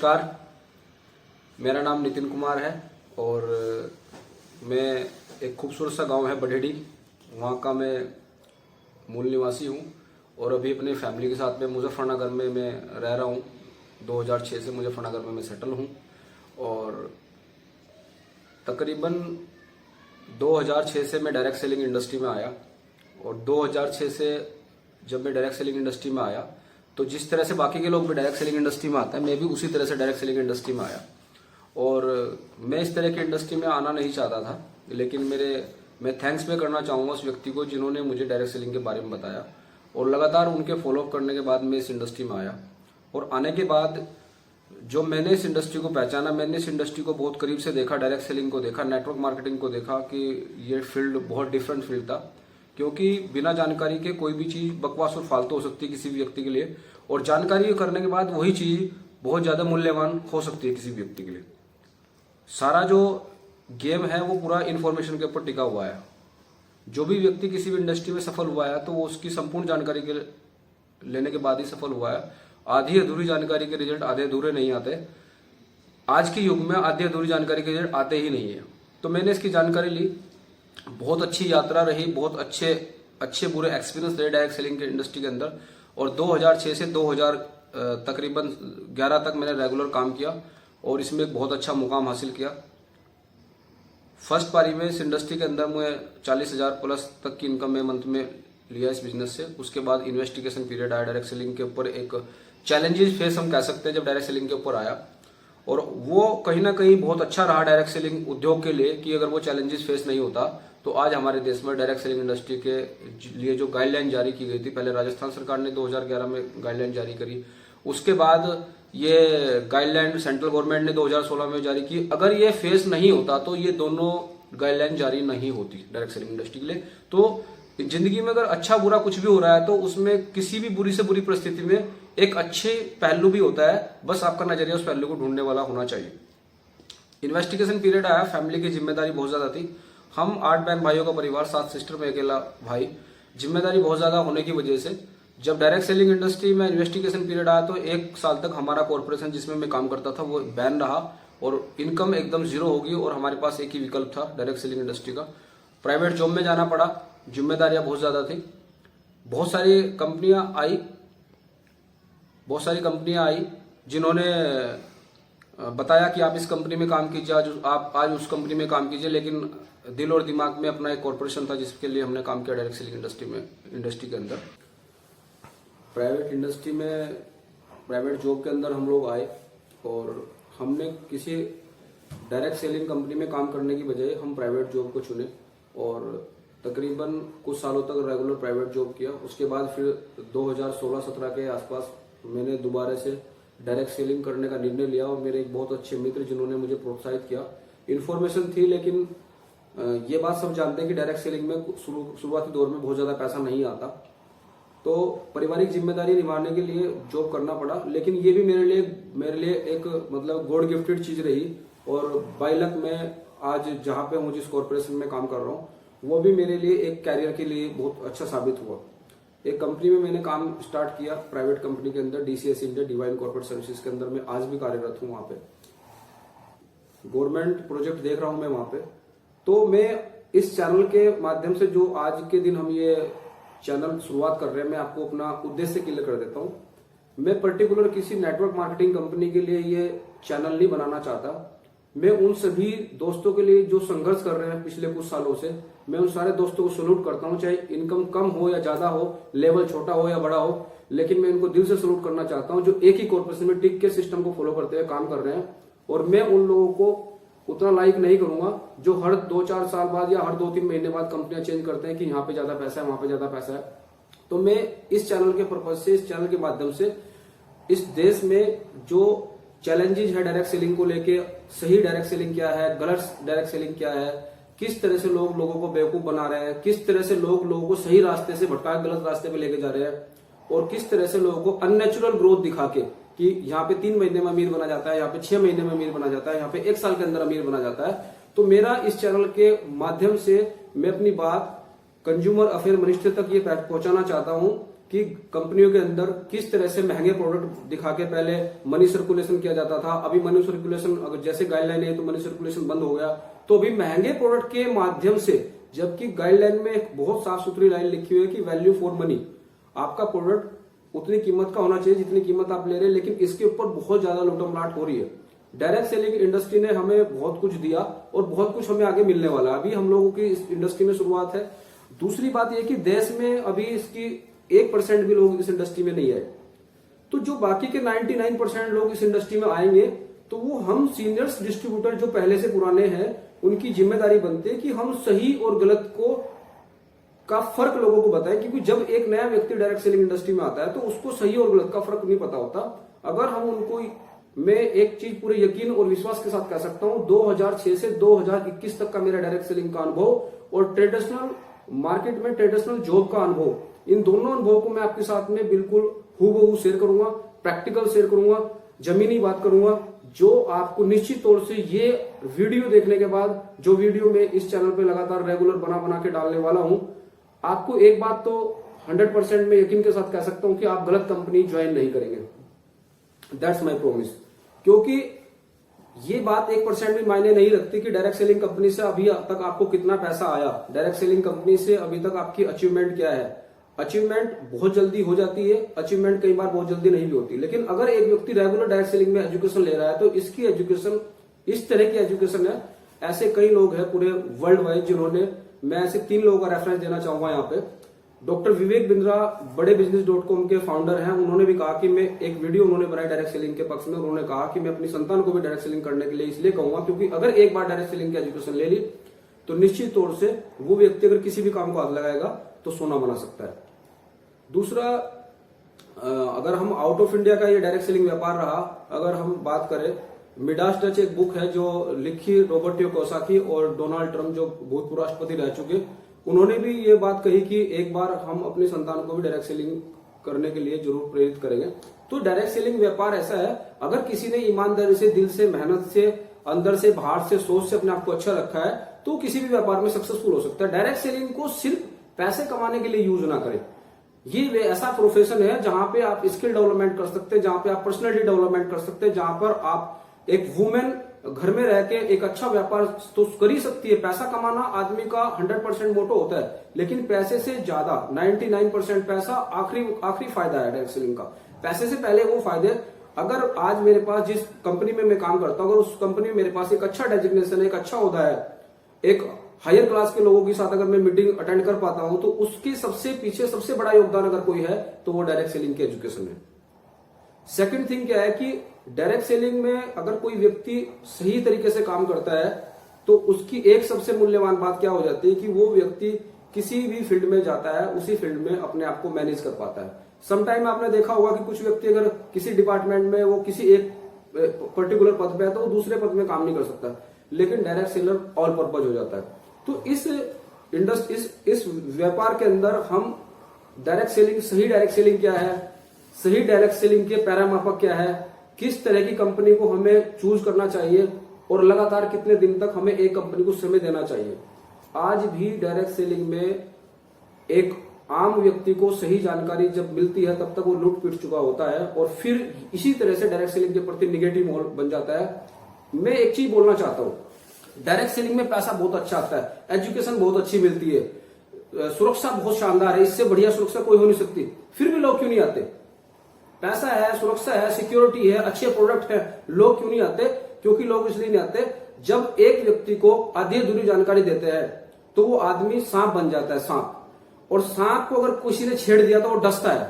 नमस्कार, मेरा नाम नितिन कुमार है और मैं एक खूबसूरत सा गांव है बडेड़ी, वहाँ का मैं मूल निवासी हूँ और अभी अपने फैमिली के साथ में मुजफ्फरनगर में मैं रह रहा हूँ। 2006 से मुजफ्फरनगर में मैं सेटल हूँ और तकरीबन 2006 से मैं डायरेक्ट सेलिंग इंडस्ट्री में आया और 2006 से जब मैं डायरेक्ट सेलिंग इंडस्ट्री में आया तो जिस तरह से बाकी के लोग भी डायरेक्ट सेलिंग इंडस्ट्री में आते हैं, मैं भी उसी तरह से डायरेक्ट सेलिंग इंडस्ट्री में आया। और मैं इस तरह की इंडस्ट्री में आना नहीं चाहता था, लेकिन मैं थैंक्स पे करना चाहूँगा उस व्यक्ति को जिन्होंने मुझे डायरेक्ट सेलिंग के बारे में बताया और लगातार उनके फॉलोअप करने के बाद मैं इस इंडस्ट्री में आया। और आने के बाद जो मैंने इस इंडस्ट्री को पहचाना, मैंने इस इंडस्ट्री को बहुत करीब से देखा, डायरेक्ट सेलिंग को देखा, नेटवर्क मार्केटिंग को देखा कि ये फील्ड बहुत डिफरेंट फील्ड था, क्योंकि बिना जानकारी के कोई भी चीज़ बकवास और फालतू हो सकती है किसी भी व्यक्ति के लिए, और जानकारी करने के बाद वही चीज़ बहुत ज़्यादा मूल्यवान हो सकती है किसी भी व्यक्ति के लिए। सारा जो गेम है वो पूरा इन्फॉर्मेशन के ऊपर टिका हुआ है। जो भी व्यक्ति किसी भी इंडस्ट्री में सफल हुआ है तो वो उसकी संपूर्ण जानकारी के लेने के बाद ही सफल हुआ है। आधी अधूरी जानकारी के रिजल्ट आधे अधूरे नहीं आते। आज के युग में आधी अधूरी जानकारी के रिजल्ट आते ही नहीं है। तो मैंने इसकी जानकारी ली, बहुत अच्छी यात्रा रही, बहुत अच्छे बुरे एक्सपीरियंस रहे डायरेक्ट सेलिंग के इंडस्ट्री के अंदर। और 2006 से 2000 तकरीबन 11 तक मैंने रेगुलर काम किया और इसमें एक बहुत अच्छा मुकाम हासिल किया। फर्स्ट पारी में इस इंडस्ट्री के अंदर मैं 40,000 प्लस तक की इनकम में मंथ में लिया इस बिजनेस से। उसके बाद इन्वेस्टिगेशन पीरियड आया डायरेक्ट सेलिंग के ऊपर, एक चैलेंजेस फेस हम कह सकते हैं जब डायरेक्ट सेलिंग के ऊपर आया, और वो कहीं ना कहीं बहुत अच्छा रहा डायरेक्ट सेलिंग उद्योग के लिए कि अगर वो चैलेंजेस फेस नहीं होता तो आज हमारे देश में डायरेक्ट सेलिंग इंडस्ट्री के लिए जो गाइडलाइन जारी की गई थी, पहले राजस्थान सरकार ने 2011 में गाइडलाइन जारी करी, उसके बाद ये गाइडलाइन सेंट्रल गवर्नमेंट ने 2016 में जारी की। अगर ये फेस नहीं होता तो ये दोनों गाइडलाइन जारी नहीं होती डायरेक्ट सेलिंग इंडस्ट्री के लिए। तो जिंदगी में अगर अच्छा बुरा कुछ भी हो रहा है तो उसमें किसी भी बुरी से बुरी परिस्थिति में एक अच्छे पहलू भी होता है, बस आपका नजरिया उस पहलू को ढूंढने वाला होना चाहिए। इन्वेस्टिगेशन पीरियड आया, फैमिली की जिम्मेदारी बहुत ज्यादा थी। हम 8 बहन भाइयों का परिवार, 7 सिस्टर में अकेला भाई। जिम्मेदारी बहुत ज्यादा होने की वजह से जब डायरेक्ट सेलिंग इंडस्ट्री में इन्वेस्टिगेशन पीरियड आया तो 1 साल तक हमारा कॉर्पोरेशन जिसमें मैं काम करता था वो बैन रहा और इनकम एकदम जीरो होगी और हमारे पास एक ही विकल्प था डायरेक्ट सेलिंग इंडस्ट्री का, प्राइवेट जॉब में जाना पड़ा। जिम्मेदारियां बहुत ज्यादा थी। बहुत सारी कंपनियां आई जिन्होंने बताया कि आप इस कंपनी में काम कीजिए, आप आज उस कंपनी में काम कीजिए, लेकिन दिल और दिमाग में अपना एक कॉर्पोरेशन था जिसके लिए हमने काम किया डायरेक्ट सेलिंग इंडस्ट्री के अंदर। प्राइवेट इंडस्ट्री में प्राइवेट जॉब के अंदर हम लोग आए और हमने किसी डायरेक्ट सेलिंग कंपनी में काम करने की बजाय हम प्राइवेट जॉब को चुने और तकरीबन कुछ सालों तक रेगुलर प्राइवेट जॉब किया। उसके बाद फिर 2016-17 के आसपास मैंने दोबारा से डायरेक्ट सेलिंग करने का निर्णय लिया और मेरे एक बहुत अच्छे मित्र जिन्होंने मुझे प्रोत्साहित किया। इन्फॉर्मेशन थी, लेकिन ये बात सब जानते हैं कि डायरेक्ट सेलिंग में शुरुआती दौर में बहुत ज्यादा पैसा नहीं आता, तो पारिवारिक जिम्मेदारी निभाने के लिए जॉब करना पड़ा। लेकिन ये भी मेरे लिए एक मतलब गॉड गिफ्टेड चीज रही और बाय लक मैं आज जहां पे हूँ, जिस कॉर्पोरेशन में काम कर रहा हूँ, वो भी मेरे लिए एक कैरियर के लिए बहुत अच्छा साबित हुआ। एक कंपनी में मैंने काम स्टार्ट किया, प्राइवेट कंपनी के अंदर, DCS India divine corporate services के अंदर मैं आज भी कार्यरत हूँ। वहां पे गवर्नमेंट प्रोजेक्ट देख रहा हूं मैं वहां पे। तो मैं इस चैनल के माध्यम से, जो आज के दिन हम ये चैनल शुरुआत कर रहे हैं, मैं आपको अपना उद्देश्य क्लियर कर देता हूं। मैं पर्टिकुलर किसी नेटवर्क मार्केटिंग कंपनी के लिए ये चैनल नहीं बनाना चाहता। मैं उन सभी दोस्तों के लिए जो संघर्ष कर रहे हैं पिछले कुछ सालों से, मैं उन सारे दोस्तों को सैल्यूट करता हूं, चाहे इनकम कम हो या ज्यादा हो, लेवल छोटा हो या बड़ा हो, लेकिन मैं इनको दिल से सैल्यूट करना चाहता हूं जो एक ही कॉर्पोरेशन में टिक के सिस्टम को फॉलो करते हुए काम कर रहे हैं। और मैं उन लोगों को उतना लाइक नहीं करूंगा जो हर 2-4 साल बाद या हर 2-3 महीने बाद कंपनियां चेंज करते हैं कि यहाँ पे ज्यादा पैसा है, वहां पे ज्यादा पैसा है। तो मैं इस चैनल के पर्पज से, इस चैनल के माध्यम से इस देश में जो चैलेंजेस है डायरेक्ट सेलिंग को लेके, सही डायरेक्ट सेलिंग क्या है, गलत डायरेक्ट सेलिंग क्या है, किस तरह से लोग लोगों को बेवकूफ बना रहे हैं, किस तरह से लोगों को सही रास्ते से भटका गलत रास्ते पे लेके जा रहे हैं, और किस तरह से लोगों को अननेचुरल ग्रोथ दिखा के कि यहाँ पे 3 महीने में अमीर बना जाता है, यहाँ पे 6 महीने में अमीर बना जाता है, यहाँ पे 1 साल के अंदर अमीर बना जाता है। तो मेरा इस चैनल के माध्यम से मैं अपनी बात कंज्यूमर अफेयर मिनिस्टर तक ये पहुंचाना चाहता हूं कि कंपनियों के अंदर किस तरह से महंगे प्रोडक्ट दिखा के पहले मनी सर्कुलेशन किया जाता था। अभी मनी सर्कुलेशन अगर जैसे गाइडलाइन है तो मनी सर्कुलेशन बंद हो गया, तो अभी महंगे प्रोडक्ट के माध्यम से, जबकि गाइडलाइन में एक बहुत साफ सुथरी लाइन लिखी हुई है कि वैल्यू फॉर मनी, आपका प्रोडक्ट उतनी कीमत का होना चाहिए जितनी कीमत आप ले रहे हैं, लेकिन इसके ऊपर बहुत ज्यादा लूटमलाट हो रही है। डायरेक्ट सेलिंग इंडस्ट्री ने हमें बहुत कुछ दिया और बहुत कुछ हमें आगे मिलने वाला है। अभी हम लोगों की इस इंडस्ट्री में शुरुआत है। दूसरी बात यह कि देश में अभी इसकी 1% भी लोग इस इंडस्ट्री में नहीं आए, तो जो बाकी के 99% लोग इस इंडस्ट्री में आएंगे, तो वो हम सीनियर्स डिस्ट्रीब्यूटर जो पहले से पुराने हैं, उनकी जिम्मेदारी बनती है कि हम सही और गलत का फर्क लोगों को बताएं। क्योंकि जब एक नया व्यक्ति डायरेक्ट सेलिंग इंडस्ट्री में आता है तो उसको सही और गलत का फर्क नहीं पता होता। अगर हम उनको, मैं एक चीज पूरे यकीन और विश्वास के साथ कह सकता हूं, 2006 से 2021 तक का मेरा डायरेक्ट सेलिंग का अनुभव और ट्रेडिशनल मार्केट में ट्रेडिशनल जॉब का अनुभव, इन दोनों अनुभव को मैं आपके साथ में बिल्कुल हूबहू शेयर करूंगा, प्रैक्टिकल शेयर करूंगा, जमीनी बात करूंगा, जो आपको निश्चित तौर से ये वीडियो देखने के बाद, जो वीडियो मैं इस चैनल पे लगातार रेगुलर बना के डालने वाला हूं, आपको एक बात तो 100% में यकीन के साथ कह सकता हूं कि आप गलत कंपनी ज्वाइन नहीं करेंगे। That's my promise. क्योंकि ये बात 1% भी मायने नहीं रखती कि डायरेक्ट सेलिंग कंपनी से अभी तक आपको कितना पैसा आया, डायरेक्ट सेलिंग कंपनी से अभी तक आपकी अचीवमेंट क्या है। अचीवमेंट बहुत जल्दी हो जाती है, अचीवमेंट कई बार बहुत जल्दी नहीं भी होती। लेकिन अगर एक व्यक्ति रेगुलर डायरेक्ट सेलिंग में एजुकेशन ले रहा है, तो इसकी एजुकेशन इस तरह की एजुकेशन है। ऐसे कई लोग हैं पूरे वर्ल्ड वाइड जिन्होंने, मैं ऐसे 3 लोगों का रेफरेंस देना चाहूंगा यहाँ पे। डॉक्टर विवेक बिंद्रा बड़े बिजनेस.com के फाउंडर हैं। उन्होंने भी कहा कि मैं एक वीडियो उन्होंने बनाई डायरेक्ट सेलिंग के पक्ष में। उन्होंने कहा कि मैं अपनी संतान को भी डायरेक्ट सेलिंग करने के लिए इसलिए कहूंगा क्योंकि अगर एक बार डायरेक्ट सेलिंग की एजुकेशन ले ली तो निश्चित तौर से वो व्यक्ति अगर किसी भी काम को हाथ लगाएगा तो सोना बना सकता है। दूसरा, अगर हम आउट ऑफ इंडिया का ये डायरेक्ट सेलिंग व्यापार रहा, अगर हम बात करें, मिडास टच एक बुक है जो लिखी रॉबर्ट कियोसाकी और डोनाल्ड ट्रंप जो भूतपूर्व राष्ट्रपति रह चुके, उन्होंने भी ये बात कही कि एक बार हम अपनी संतान को भी डायरेक्ट सेलिंग करने के लिए जरूर प्रेरित करेंगे। तो डायरेक्ट सेलिंग व्यापार ऐसा है, अगर किसी ने ईमानदारी से, दिल से, मेहनत से, अंदर से, बाहर से, सोच से अपने आप को अच्छा रखा है, तो किसी भी व्यापार में सक्सेसफुल हो सकता है। डायरेक्ट सेलिंग को सिर्फ पैसे कमाने के लिए यूज ना करें। ये ऐसा प्रोफेशन है जहां पे आप स्किल डेवलपमेंट कर सकते हैं, जहां पे आप पर्सनैलिटी डेवलपमेंट कर सकते हैं, जहां पर आप एक वुमेन घर में रह के एक अच्छा व्यापार तो कर ही सकती है। पैसा कमाना आदमी का 100% मोटो होता है, लेकिन पैसे से ज्यादा 99% पैसा आखिरी फायदा है डायरेक्ट सेलिंग का। पैसे से पहले वो फायदे, अगर आज मेरे पास जिस कंपनी में मैं काम करता हूं, अगर उस कंपनी में मेरे पास एक अच्छा डेजिग्नेशन है, एक अच्छा ओहदा है, एक हायर क्लास के लोगों के साथ अगर मैं मीटिंग अटेंड कर पाता हूं, तो उसके सबसे पीछे सबसे बड़ा योगदान अगर कोई है तो वो डायरेक्ट सेलिंग की एजुकेशन है। सेकंड थिंग क्या है कि डायरेक्ट सेलिंग में अगर कोई व्यक्ति सही तरीके से काम करता है तो उसकी एक सबसे मूल्यवान बात क्या हो जाती है कि वो व्यक्ति किसी भी फील्ड में जाता है, उसी फील्ड में अपने आप को मैनेज कर पाता है। समटाइम आपने देखा होगा कि कुछ व्यक्ति अगर किसी डिपार्टमेंट में वो किसी एक पर्टिकुलर पद पे है तो वो दूसरे पद में काम नहीं कर सकता, लेकिन डायरेक्ट सेलर ऑल पर्पज हो जाता है। तो इस व्यापार के अंदर हम डायरेक्ट सेलिंग, सही डायरेक्ट सेलिंग क्या है, सही डायरेक्ट सेलिंग के पैरामापक क्या है, किस तरह की कंपनी को हमें चूज करना चाहिए और लगातार कितने दिन तक हमें एक कंपनी को समय देना चाहिए। आज भी डायरेक्ट सेलिंग में एक आम व्यक्ति को सही जानकारी जब मिलती है तब तक वो लूट पिट चुका होता है और फिर इसी तरह से डायरेक्ट सेलिंग के प्रति निगेटिव माहौल बन जाता है। मैं एक चीज बोलना चाहता हूं, डायरेक्ट सेलिंग में पैसा बहुत अच्छा आता है, एजुकेशन बहुत अच्छी मिलती है, सुरक्षा बहुत शानदार है, इससे बढ़िया सुरक्षा कोई हो नहीं सकती, फिर भी लोग क्यों नहीं आते? पैसा है, सुरक्षा है, सिक्योरिटी है, अच्छे प्रोडक्ट है, लोग क्यों नहीं आते? क्योंकि लोग इसलिए नहीं आते, जब एक व्यक्ति को आधी अधूरी जानकारी देते हैं तो वो आदमी सांप बन जाता है, सांप। और सांप को अगर किसी ने छेड़ दिया तो वो डसता है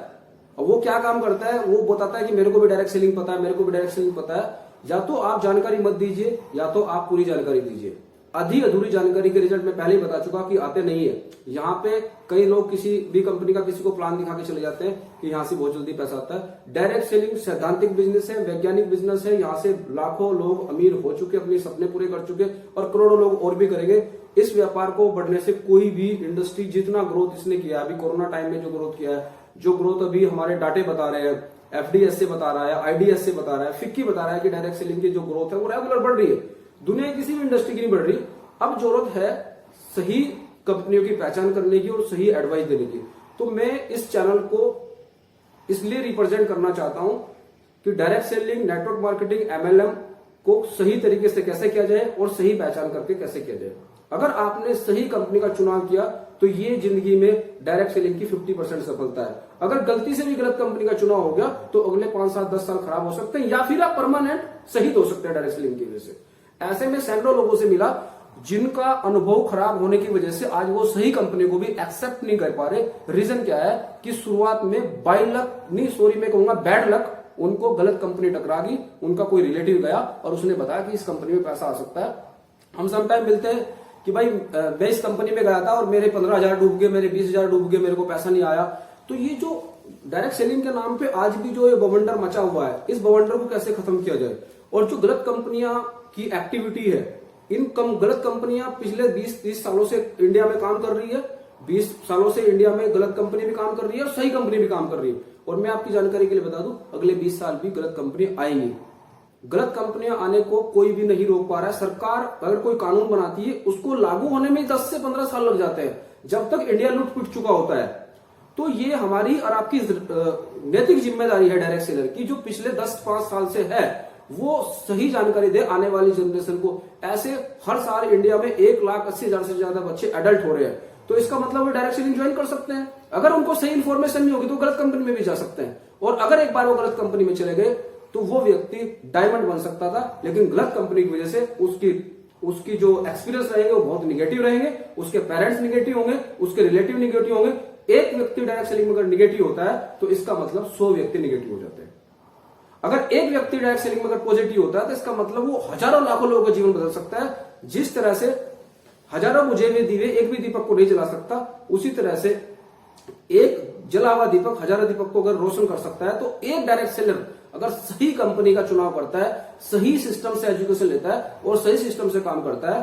और वो क्या काम करता है, वो बताता है कि मेरे को भी डायरेक्ट सेलिंग पता है, मेरे को भी डायरेक्ट सेलिंग पता है। या तो आप जानकारी मत दीजिए या तो आप पूरी जानकारी दीजिए। आधी अधूरी जानकारी के रिजल्ट में पहले ही बता चुका कि आते नहीं है। यहाँ पे कई लोग किसी भी कंपनी का किसी को प्लान दिखा के चले जाते हैं कि यहाँ से बहुत जल्दी पैसा आता है। डायरेक्ट सेलिंग सैद्धांतिक बिजनेस है, वैज्ञानिक बिजनेस है। यहाँ से लाखों लोग अमीर हो चुके, अपने सपने पूरे कर चुके और करोड़ों लोग और भी करेंगे। इस व्यापार को बढ़ने से कोई भी इंडस्ट्री जितना ग्रोथ इसने किया, अभी कोरोना टाइम में जो ग्रोथ किया है, जो ग्रोथ अभी हमारे डाटे बता रहे हैं, एफडीएस से बता रहा है, आईडीएस से बता रहा है, फिक्की बता रहा है कि डायरेक्ट सेलिंग की जो ग्रोथ है वो रेगुलर बढ़ रही है। दुनिया की किसी भी इंडस्ट्री की नहीं बढ़ रही। अब जरूरत है सही कंपनियों की पहचान करने की और सही एडवाइस देने की। तो मैं इस चैनल को इसलिए रिप्रेजेंट करना चाहता हूं कि direct selling, network marketing, MLM को सही तरीके से कैसे किया जाए और सही पहचान करके कैसे किया जाए। अगर आपने सही कंपनी का चुनाव किया तो ये जिंदगी में डायरेक्ट सेलिंग की 50% सफलता है। अगर गलती से भी गलत कंपनी का चुनाव हो गया तो अगले 5 साल 10 साल खराब हो सकते हैं, या फिर आप परमानेंट शहीद हो सकते हैं डायरेक्ट सेलिंग की वजह से। ऐसे में सैकड़ों लोगों से मिला जिनका अनुभव खराब होने की वजह से आज वो सही कंपनी को भी एक्सेप्ट नहीं कर पा रहे। रीजन क्या है कि शुरुआत में बाय लक नहीं, सॉरी मैं कहूंगा बैड लक, उनको गलत कंपनी टकरा गई। उनका कोई रिलेटिव गया और उसने बताया कि इस कंपनी में पैसा आ सकता है। हम समटाइम मिलते हैं कि भाई मैं इस कंपनी में गया था और मेरे 15,000 डूब गए, मेरे 20,000 डूब गए, मेरे को पैसा नहीं आया। तो ये जो डायरेक्ट सेलिंग के नाम पे आज भी जो ये बवंडर मचा हुआ है, इस बवंडर को कैसे खत्म किया जाए। और जो गलत कंपनियां की एक्टिविटी है, गलत कंपनियां पिछले 20-30 सालों से इंडिया में काम कर रही है। 20 सालों से इंडिया में गलत कंपनी भी काम कर रही है और सही कंपनी भी काम कर रही है। और मैं आपकी जानकारी के लिए बता दूं, अगले 20 साल भी गलत कंपनी आएंगी। गलत कंपनियां आने को कोई भी नहीं रोक पा रहा है। सरकार अगर कोई कानून बनाती है उसको लागू होने में 10 से 15 साल लग जाते हैं, जब तक इंडिया लुट पिट चुका होता है। तो ये हमारी और आपकी नैतिक जिम्मेदारी है डायरेक्ट सेलर की, जो पिछले 10-5 साल से है वो सही जानकारी दे आने वाली जनरेशन को। ऐसे हर साल इंडिया में 1,80,000 से ज्यादा बच्चे एडल्ट हो रहे हैं, तो इसका मतलब वो डायरेक्ट सेलिंग ज्वाइन कर सकते हैं। अगर उनको सही इंफॉर्मेशन नहीं होगी तो गलत कंपनी में भी जा सकते हैं। और अगर एक बार वो गलत कंपनी में चले गए तो वो व्यक्ति डायमंड बन सकता था, लेकिन गलत कंपनी की वजह से उसकी जो एक्सपीरियंस रहेंगे वो बहुत निगेटिव रहेंगे, उसके पेरेंट्स निगेटिव होंगे, उसके रिलेटिव निगेटिव होंगे। एक व्यक्ति डायरेक्ट सेलिंग में अगर निगेटिव होता है तो इसका मतलब 100 व्यक्ति निगेटिव हो जाते हैं। अगर एक व्यक्ति डायरेक्ट सेलिंग में अगर पॉजिटिव होता है तो इसका मतलब वो हजारों लाखों लोगों का जीवन बदल सकता है। जिस तरह से हजारों बुझे हुए दीवे एक भी दीपक को नहीं जला सकता, उसी तरह से एक जला हुआ दीपक हजारों दीपक को अगर रोशन कर सकता है। तो एक डायरेक्ट सेलर अगर सही कंपनी का चुनाव करता है, सही सिस्टम से एजुकेशन लेता है और सही सिस्टम से काम करता है,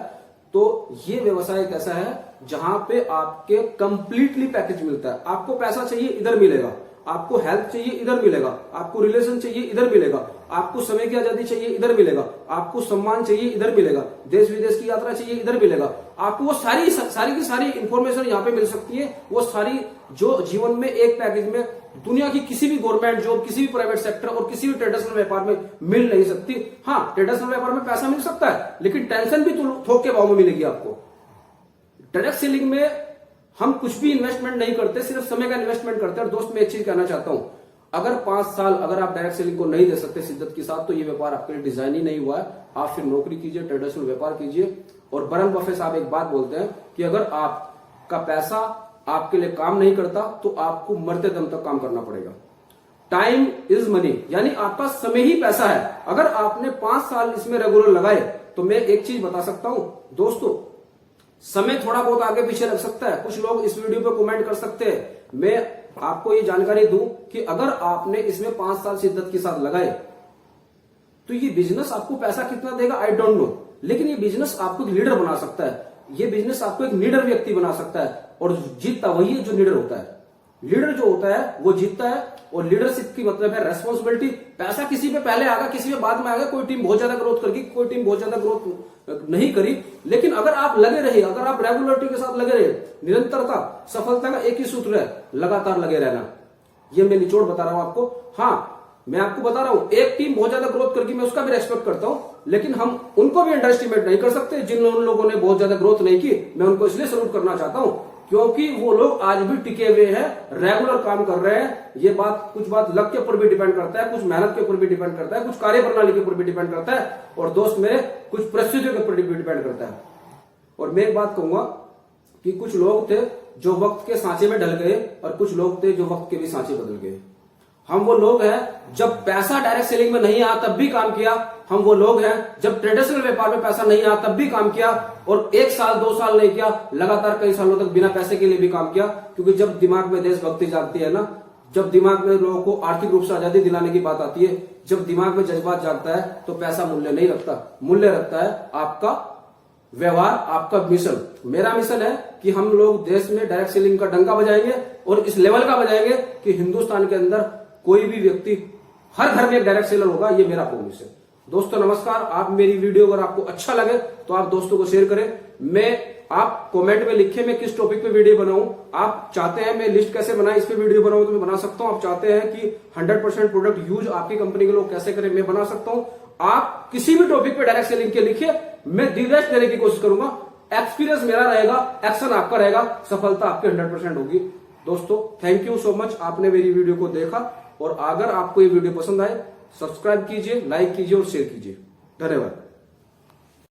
तो ये व्यवसाय एक ऐसा है जहां पे आपके कंप्लीटली पैकेज मिलता है। आपको पैसा चाहिए इधर मिलेगा, आपको हेल्थ चाहिए इधर मिलेगा, आपको रिलेशन चाहिए इधर मिलेगा, आपको समय की आजादी चाहिए इधर मिलेगा, आपको सम्मान चाहिए इधर मिलेगा, देश विदेश की यात्रा चाहिए इधर मिलेगा। आपको वो सारी की सारी इंफॉर्मेशन यहाँ पे मिल सकती है। वो सारी जो जीवन में एक पैकेज में दुनिया की किसी भी गवर्नमेंट जॉब, किसी भी प्राइवेट सेक्टर और किसी भी ट्रेडिशनल व्यापार में मिल नहीं सकती। हाँ, ट्रेडिशनल व्यापार में पैसा मिल सकता है, लेकिन टेंशन भी थोक के भाव में मिलेगी आपको। डायरेक्ट सेलिंग में हम कुछ भी इन्वेस्टमेंट नहीं करते, सिर्फ समय का इन्वेस्टमेंट करते हैं। और दोस्त मैं एक चीज कहना चाहता हूं, अगर 5 साल अगर आप डायरेक्ट सेलिंग को नहीं दे सकते शिद्दत के साथ, तो ये व्यापार आपके लिए डिजाइन ही नहीं हुआ है। आप फिर नौकरी कीजिए, ट्रेडिशनल व्यापार कीजिए। और वॉरेन बफेट साहब एक बात बोलते हैं कि अगर आपका पैसा आपके लिए काम नहीं करता तो आपको मरते दम तक काम करना पड़ेगा। टाइम इज मनी, यानी आपका समय ही पैसा है। अगर आपने 5 साल इसमें रेगुलर लगाए तो मैं एक चीज बता सकता हूं दोस्तों, समय थोड़ा बहुत आगे पीछे लग सकता है। कुछ लोग इस वीडियो पे कमेंट कर सकते हैं। मैं आपको ये जानकारी दूं कि अगर आपने इसमें 5 साल शिद्दत के साथ लगाए तो ये बिजनेस आपको पैसा कितना देगा आई डोंट नो, लेकिन ये बिजनेस आपको एक लीडर बना सकता है। ये बिजनेस आपको एक लीडर व्यक्ति बना सकता है। और जीतता वही है जो लीडर होता है। लीडर जो होता है वो जीतता है। और लीडरशिप की मतलब है रेस्पॉन्सिबिलिटी। पैसा किसी पे पहले आएगा, किसी पे बाद में आएगा। कोई टीम बहुत ज्यादा ग्रोथ करेगी, कोई टीम बहुत ज्यादा ग्रोथ नहीं करी, लेकिन अगर आप लगे रहे, अगर आप रेगुलरिटी के साथ लगे रहे, निरंतरता सफलता का एक ही सूत्र है, लगातार लगे रहना। ये मैं निचोड़ बता रहा हूं आपको। हाँ, मैं आपको बता रहा हूं, एक टीम बहुत ज्यादा ग्रोथ करके मैं उसका भी रेस्पेक्ट करता हूं, लेकिन हम उनको भी अंडर एस्टिमेट नहीं कर सकते जिन लोगों ने बहुत ज्यादा ग्रोथ नहीं की। मैं उनको इसलिए सल्यूट करना चाहता हूं क्योंकि वो लोग आज भी टिके हुए हैं, रेगुलर काम कर रहे हैं। ये बात कुछ बात लक के ऊपर भी डिपेंड करता है, कुछ मेहनत के ऊपर भी डिपेंड करता है, कुछ कार्य प्रणाली के ऊपर भी डिपेंड करता है, और दोस्त मेरे कुछ परिस्थितियों के ऊपर भी डिपेंड करता है। और मैं एक बात कहूंगा कि कुछ लोग थे जो वक्त के सांचे में ढल गए और कुछ लोग थे जो वक्त के भी सांचे बदल गए। हम वो लोग हैं जब पैसा डायरेक्ट सेलिंग में नहीं आया तब भी काम किया। हम वो लोग हैं जब ट्रेडिशनल व्यापार में पैसा नहीं आया तब भी काम किया। और 1 साल 2 साल नहीं किया, लगातार कई सालों तक बिना पैसे के लिए भी काम किया। क्योंकि जब दिमाग में देशभक्ति जागती है ना, जब दिमाग में लोगों को आर्थिक रूप से आजादी दिलाने की बात आती है, जब दिमाग में जज्बात जागता है, तो पैसा मूल्य नहीं रखता। मूल्य रखता है आपका व्यवहार, आपका मिशन। मेरा मिशन है कि हम लोग देश में डायरेक्ट सेलिंग का डंका बजाएंगे और इस लेवल का बजाएंगे कि हिंदुस्तान के अंदर कोई भी व्यक्ति, हर घर में एक डायरेक्ट सेलर होगा। ये मेरा प्रोमिस है। दोस्तों नमस्कार। आप मेरी वीडियो अगर आपको अच्छा लगे तो आप दोस्तों को शेयर करें। आप कमेंट में लिखें मैं किस टॉपिक पे वीडियो बनाऊं। आप चाहते हैं मैं लिस्ट कैसे बनाए इस पे वीडियो बनाऊं तो मैं बना सकता हूं। आप चाहते हैं कि 100% प्रोडक्ट यूज आपकी कंपनी के लोग कैसे करें, मैं बना सकता हूं। आप किसी भी टॉपिक पे डायरेक्ट सेलिंग के लिखिए, मैं दी बेस्ट देने की कोशिश करूंगा। एक्सपीरियंस मेरा रहेगा, एक्शन आपका रहेगा, सफलता आपकी 100% होगी। दोस्तों थैंक यू सो मच, आपने मेरी वीडियो को देखा। और अगर आपको ये वीडियो पसंद आए सब्सक्राइब कीजिए, लाइक कीजिए और शेयर कीजिए। धन्यवाद।